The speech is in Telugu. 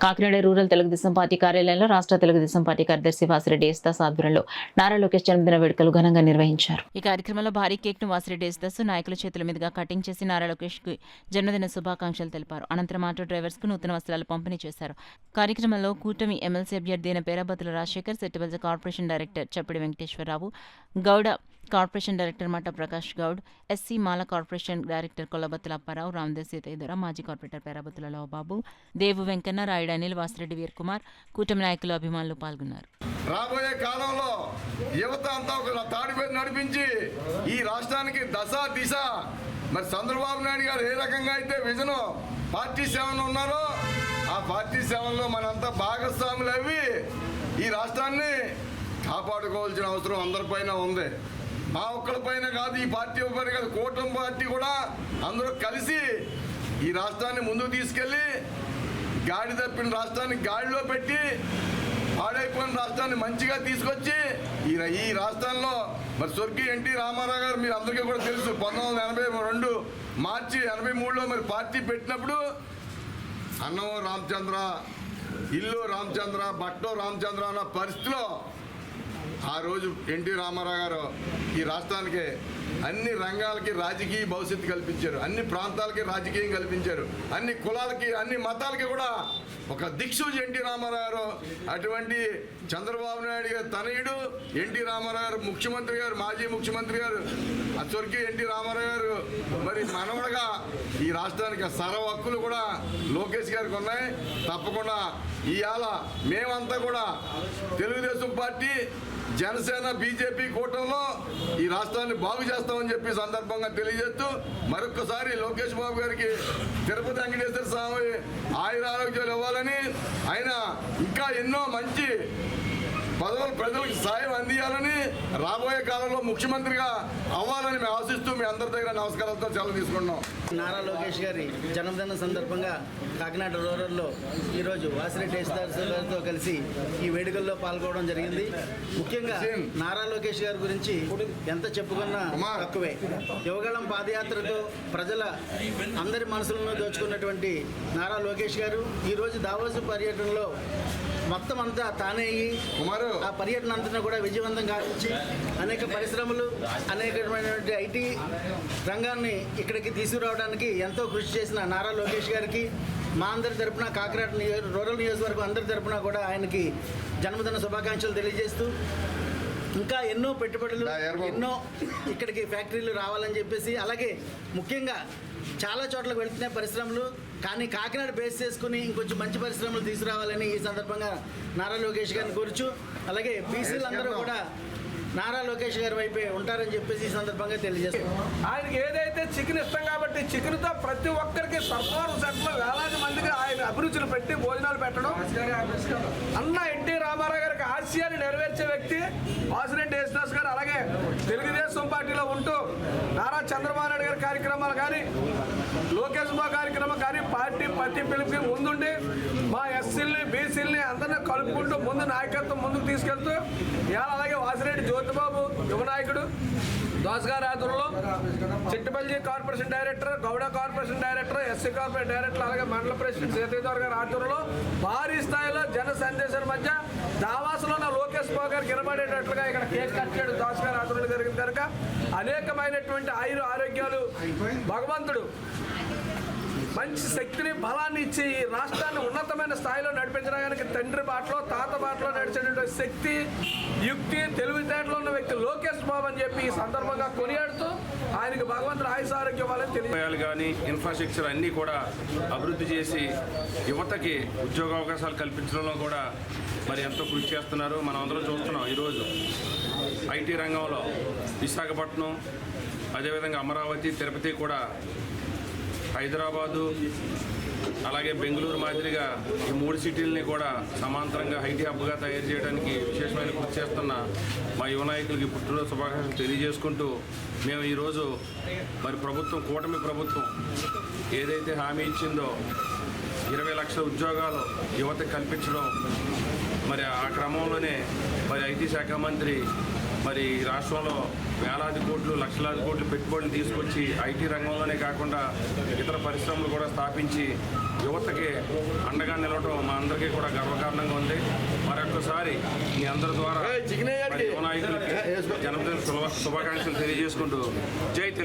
కాకినాడ రూరల్ తెలుగుదేశం పార్టీ కార్యాలయంలో రాష్ట్ర తెలుగుదేశం పార్టీ కార్యదర్శి వాసిరెడ్డి యేసుదాస్ ఆధ్వర్యంలో నారా లోకేష్ జన్మదిన వేడుకలు ఘనంగా నిర్వహించారు. ఈ కార్యక్రమంలో భారీ కేక్ ను వాసిరెడ్డి యేసుదాస్ నాయకుల చేతుల మీదుగా కటింగ్ చేసి నారా లోకేష్ కు జన్మదిన శుభాకాంక్షలు తెలిపారు. అనంతరం ఆటో డ్రైవర్స్ కు నూతన వస్త్రాలు పంపిణీ చేశారు. కార్యక్రమంలో కూటమి ఎమ్మెల్సీ అభ్యర్థి అయిన పేరాబత్తుల రాజశేఖర్, సెట్టిబల్జ కార్పొరేషన్ డైరెక్టర్ చప్పిడి వెంకటేశ్వరరావు, గౌడ కార్పొరేషన్ డైరెక్టర్ మట్ట ప్రకాష్ గౌడ్, ఎస్సీ మాల కార్పొరేషన్ డైరెక్టర్ కొల్లబత్తుల అప్పారావు, రామదేవ్ సీతయ్యధర, మాజీ కార్పొరేటర్ పేరాబత్తుల లవబాబు, దేవు వెంకన్న, రాయుడు అనిల్, వాసిరెడ్డి వీర్కుమార్, కూటమి నాయకులు, అభిమానులు పాల్గొన్నారు. రాబోయే కాలంలో యువత అంతా ఒక తాడిపై నడిపించి ఈ రాష్ట్రానికి దశ దిశ మరి చంద్రబాబు నాయుడు గారు ఏ రకంగా అయితే విజన్ పార్టీ సేవలు ఉన్నారో ఆ పార్టీ సేవల్లో మనంతా భాగస్వాములు అవి ఈ రాష్ట్రాన్ని కాపాడుకోవాల్సిన అవసరం అందరిపైన ఉంది. మా ఒక్కరిపైన కాదు, ఈ పార్టీ పైన కాదు, కూటమి పార్టీ కూడా అందరూ కలిసి ఈ రాష్ట్రాన్ని ముందుకు తీసుకెళ్ళి గాడి తప్పిన రాష్ట్రాన్ని గాడిలో పెట్టి పాడైపోయిన రాష్ట్రాన్ని మంచిగా తీసుకొచ్చి ఈ రాష్ట్రంలో మరి స్వర్గీయ ఎన్టీ రామారావు గారు మీరు అందరికీ కూడా తెలుసు 1982 మార్చి 83లో మరి పార్టీ పెట్టినప్పుడు అన్నం రామచంద్ర, ఇల్లు రామచంద్ర, బట్టో రామచంద్ర అన్న పరిస్థితిలో ఆ రోజు ఎన్టీ రామారావు గారు ఈ రాష్ట్రానికి అన్ని రంగాలకి రాజకీయ భవిష్యత్తు కల్పించారు, అన్ని ప్రాంతాలకి రాజకీయం కల్పించారు, అన్ని కులాలకి అన్ని మతాలకి కూడా ఒక దిక్సూచి ఎన్టీ రామారావు గారు. అటువంటి చంద్రబాబు నాయుడు గారు తనయుడు ఎన్టీ రామారావు గారు, ముఖ్యమంత్రి గారు, మాజీ ముఖ్యమంత్రి గారు, ఆ స్వర్గీయ ఎన్టీ రామారావు గారు మరి మనవడగా ఈ రాష్ట్రానికి సర్వ హక్కులు కూడా లోకేష్ గారికి ఉన్నాయి. తప్పకుండా ఇవాళ మేమంతా కూడా తెలుగుదేశం పార్టీ, జనసేన, బీజేపీ కూటమిలో ఈ రాష్ట్రాన్ని బాగు చేస్తామని చెప్పి సందర్భంగా తెలియజేస్తూ మరొకసారి లోకేష్ బాబు గారికి తిరుపతి వెంకటేశ్వర స్వామి ఆయురారోగ్యాలు ఇవ్వాలని, ఆయన ఇంకా ఎన్నో మంచి పదవులు ప్రజలకు సాయం అందియాలని, రాబోయే కాలంలో ముఖ్యమంత్రిగా అవ్వాలని మేము ఆశిస్తూ మీ అందరి దగ్గర నమస్కారాలతో సెలవు తీసుకుంటున్నాం. నారా లోకేష్ గారి జన్మదిన సందర్భంగా కాకినాడ రూరల్లో ఈరోజు వాసిరెడ్డి యేసుదాస్ గారితో కలిసి ఈ వేడుకల్లో పాల్గొనడం జరిగింది. ముఖ్యంగా నారా లోకేష్ గారి గురించి ఎంత చెప్పుకున్నా తక్కువే. యువగళం పాదయాత్రతో ప్రజల అందరి మనసులను దోచుకున్నటువంటి నారా లోకేష్ గారు ఈరోజు దావోసు పర్యటనలో మొత్తం అంతా తానే ఆ పర్యటన అంతా కూడా విజయవంతం గావించి అనేక పరిశ్రమలు, అనేకమైనటువంటి ఐటీ రంగాన్ని ఇక్కడికి తీసుకురావడానికి ఎంతో కృషి చేసిన నారా లోకేష్ గారికి మా అందరి తరపున, కాకినాడ రూరల్ నియోజకవర్గం అందరి తరపున కూడా ఆయనకి జన్మదిన శుభాకాంక్షలు తెలియజేస్తూ ఇంకా ఎన్నో పెట్టుబడులు, ఎన్నో ఇక్కడికి ఫ్యాక్టరీలు రావాలని చెప్పేసి, అలాగే ముఖ్యంగా చాలా చోట్లకు వెళ్తున్నాయి పరిశ్రమలు, కానీ కాకినాడ బేస్ చేసుకుని ఇంకొంచెం మంచి పరిశ్రమలు తీసుకురావాలని ఈ సందర్భంగా నారా లోకేష్ గారిని కోరుచు, అలాగే బీసీలు అందరూ కూడా నారా లోకేష్ గారి వైపే ఉంటారని చెప్పేసి ఈ సందర్భంగా తెలియజేస్తాం. ఆయనకి ఏదైతే చికెన్ ఇష్టం కాబట్టి చికెన్తో ప్రతి ఒక్కరికి సర్కారు సెట్లో వేలాది మందికి ఆయన అభిరుచులు పెట్టి భోజనాలు పెట్టడం, అన్న ఎన్టీ రామారావు గారికి ఆశయాన్ని నెరవేర్చే వ్యక్తి వాసిరెడ్డి యేసుదాస్ గారు. అలాగే తెలుగుదేశం పార్టీలో ఉంటూ నారా చంద్రబాబు నాయుడు గారి కార్యక్రమాలు కానీ, లోకేష్ బాబు కార్యక్రమం కానీ పార్టీ ప్రతి పిలుపుకి ముందుండి మా ఎస్సీలని, బీసీలని అందరినీ కలుపుకుంటూ ముందు నాయకత్వం ముందుకు తీసుకెళ్తూ ఇవాళ అలాగే వాసిరెడ్డి జ్యోతిబాబు యువ నాయకుడు దాస్ గారి ఆధ్వర్యంలో Chittapalli corporation director, Gowda corporation director, SC corporation director, అలాగే మండల ప్రెసిడెంట్ సీతయ్యధర గారి ఆధ్వర్యంలో భారీ స్థాయిలో జన సందేశాల మధ్య దావాసులో ఉన్న లోకేష్ బాబు గారికి వినబడేటట్లుగా ఇక్కడ కేక్ కట్ చేయడం దాస్ గారి ఆధ్వర్యంలో జరిగింది కనుక అనేకమైనటువంటి ఆరోగ్యాలు భగవంతుడు మంచి శక్తిని, బలాన్ని ఇచ్చి ఈ రాష్ట్రాన్ని ఉన్నతమైన స్థాయిలో నడిపించడానికి తండ్రి బాటలో, తాత బాటలో నడిచేటువంటి శక్తి, యుక్తి, తెలివితేటలో ఉన్న వ్యక్తి లోకేష్ బాబు అని చెప్పి ఈ సందర్భంగా కొనియాడుతూ ఆయనకి భగవంతుడు ఆయుష ఆరోగ్యం ఇవ్వాలని తెలియజేయాలి. కానీ ఇన్ఫ్రాస్ట్రక్చర్ అన్నీ కూడా అభివృద్ధి చేసి యువతకి ఉద్యోగ అవకాశాలు కల్పించడంలో కూడా మరి ఎంతో కృషి చేస్తున్నారు. మనం అందరం చూస్తున్నాం. ఈరోజు ఐటీ రంగంలో విశాఖపట్నం, అదేవిధంగా అమరావతి, తిరుపతి కూడా, హైదరాబాదు, అలాగే బెంగళూరు మాదిరిగా ఈ 3 సిటీలని కూడా సమాంతరంగా ఐటీ హబ్గా తయారు చేయడానికి విశేషమైన కృషి చేస్తున్న మా యువ నాయకులకి పుట్టినరోజు శుభాకాంక్షలు తెలియజేసుకుంటూ మేము ఈరోజు మరి ప్రభుత్వం, కూటమి ప్రభుత్వం ఏదైతే హామీ ఇచ్చిందో 20 లక్షల ఉద్యోగాలు యువతకు కల్పించడం, మరి ఆ క్రమంలోనే మరి ఐటీ శాఖ మంత్రి మరి రాష్ట్రంలో వేలాది కోట్లు లక్షలాది కోట్లు పెట్టుబడులు తీసుకొచ్చి ఐటీ రంగంలోనే కాకుండా ఇతర పరిశ్రమలు కూడా స్థాపించి యువతకి అండగా నిలవడం మా అందరికీ కూడా గర్వకారణంగా ఉంది. మరొకసారి మీ అందరి ద్వారా మరి యువ నాయకులకి జన్మదిన శుభాకాంక్షలు తెలియజేసుకుంటూ జై తెలుగు.